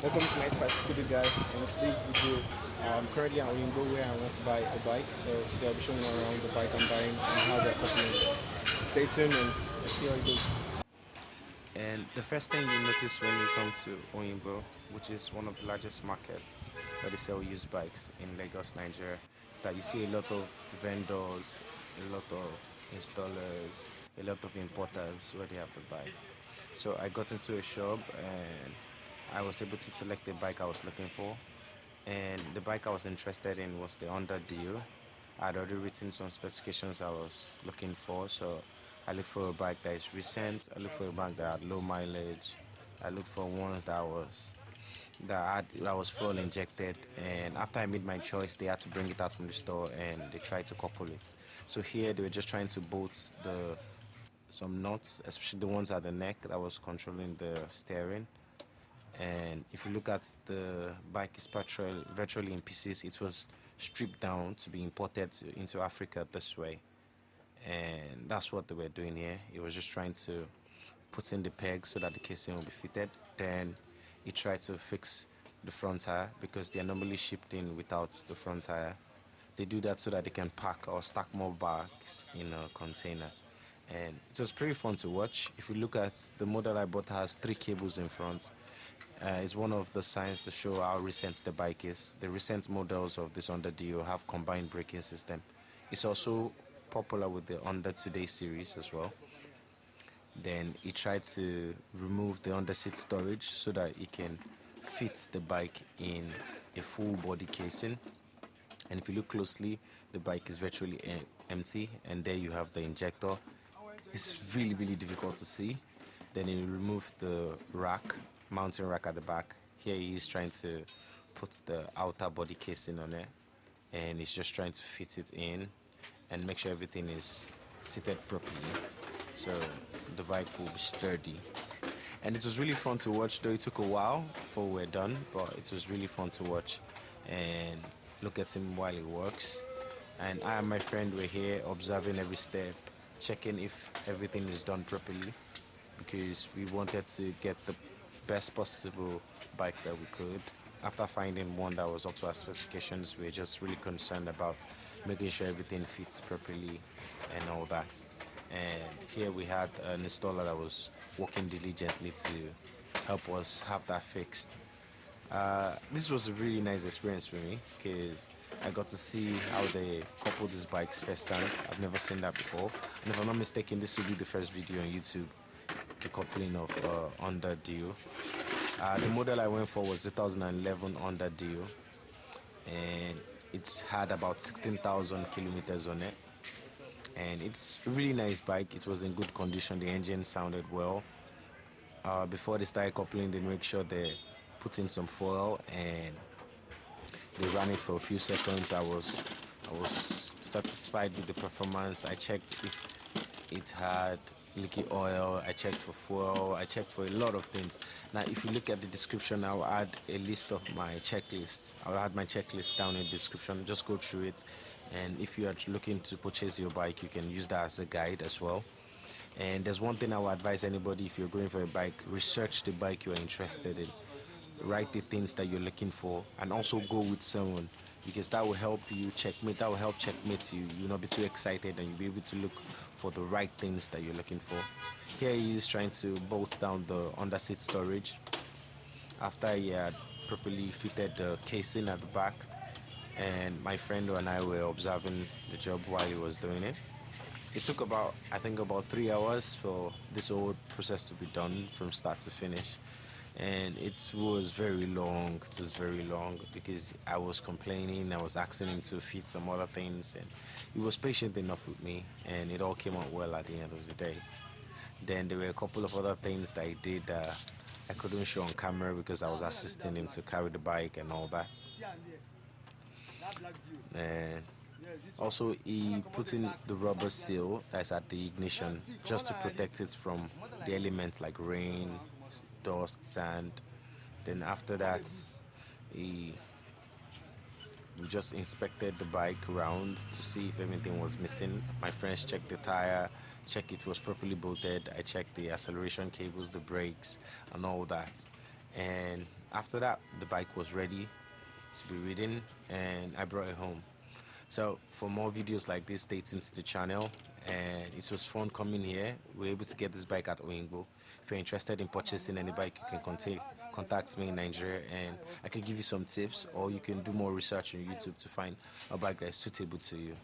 Welcome to 95 Scooby Guy. In today's video, I'm currently at Oyingbo where I want to buy a bike. So today I'll be showing you around the bike I'm buying and how they're coupling it. Stay tuned and let's see how it goes. And the first thing you notice when you come to Oyingbo, which is one of the largest markets where they sell used bikes in Lagos, Nigeria, is that you see a lot of vendors, a lot of installers, a lot of importers where they have the bike. So I got into a shop and I was able to select the bike I was looking for. And the bike I was interested in was the Honda Dio. I'd already written some specifications I was looking for, so I looked for a bike that is recent. I looked for a bike that had low mileage. I looked for ones that was fuel injected. And after I made my choice, they had to bring it out from the store and they tried to couple it. So here they were just trying to bolt the some nuts, especially the ones at the neck that was controlling the steering. And if you look at the bike, is virtually in pieces. It was stripped down to be imported into Africa this way, and that's what they were doing here. It was just trying to put in the pegs so that the casing will be fitted. Then he tried to fix the front tire because they are normally shipped in without the front tire. They do that so that they can pack or stack more bags in a container. And it was pretty fun to watch. If you look at the model I bought, has three cables in front. It's one of the signs to show how recent the bike is. The recent models of this Honda Dio have combined braking system. It's also popular with the Honda Today series as well. Then he tried to remove the under seat storage so that he can fit the bike in a full body casing. And if you look closely, the bike is virtually empty, and there you have the injector. It's really difficult to see. Then he removed the mounting rack at the back. Here he is trying to put the outer body casing on it, and he's just trying to fit it in and make sure everything is seated properly so the bike will be sturdy. And it was really fun to watch, though it took a while before we're done, but it was really fun to watch and look at him while he works. And I and my friend were here observing every step, checking if everything is done properly, because we wanted to get the best possible bike that we could. After finding one that was up to our specifications, we were just really concerned about making sure everything fits properly and all that. And here we had an installer that was working diligently to help us have that fixed. This was a really nice experience for me because I got to see how they couple these bikes first time. I've never seen that before. And if I'm not mistaken, this will be the first video on YouTube, the coupling of Honda Dio. The model I went for was 2011 Honda Dio, and it had about 16,000 kilometers on it. And it's a really nice bike. It was in good condition. The engine sounded well. Before they started coupling, they make sure they put in some fuel and they ran it for a few seconds. I was satisfied with the performance. I checked if it had leaky oil. I checked for fuel. I checked for a lot of things. Now, if you look at the description, I'll add a list of my checklist. I'll add my checklist down in the description. Just go through it. And if you are looking to purchase your bike, you can use that as a guide as well. And there's one thing I would advise anybody: if you're going for a bike, research the bike you're interested in. Write the things that you're looking for, and also go with someone, because that will help you checkmate. That will help checkmate you. You'll not be too excited, and you'll be able to look for the right things that you're looking for. Here he is trying to bolt down the under seat storage after he had properly fitted the casing at the back. And my friend and I were observing the job while he was doing it. It took about 3 hours for this whole process to be done from start to finish. And it was very long. It was very long because I was complaining. I was asking him to fit some other things, and he was patient enough with me, and it all came out well at the end of the day. Then there were a couple of other things that he did I couldn't show on camera because I was assisting him to carry the bike and all that. And also, he put in the rubber seal that's at the ignition just to protect it from the elements like rain, dust, sand. Then after that, he we just inspected the bike around to see if anything was missing. My friends checked the tire, checked if it was properly bolted. I checked the acceleration cables, the brakes, and all that. And After that, the bike was ready to be ridden, and I brought it home. So for more videos like this, stay tuned to the channel. And it was fun coming here. We were able to get this bike at Oyingbo. If you're interested in purchasing any bike, you can contact me in Nigeria, and I can give you some tips, or you can do more research on YouTube to find a bike that is suitable to you.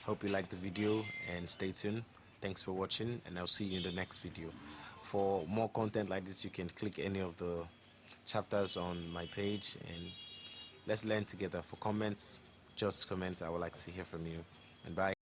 Hope you liked the video, and stay tuned. Thanks for watching, and I'll see you in the next video. For more content like this, you can click any of the chapters on my page, and let's learn together. For comments, just comments. I would like to hear from you. And bye.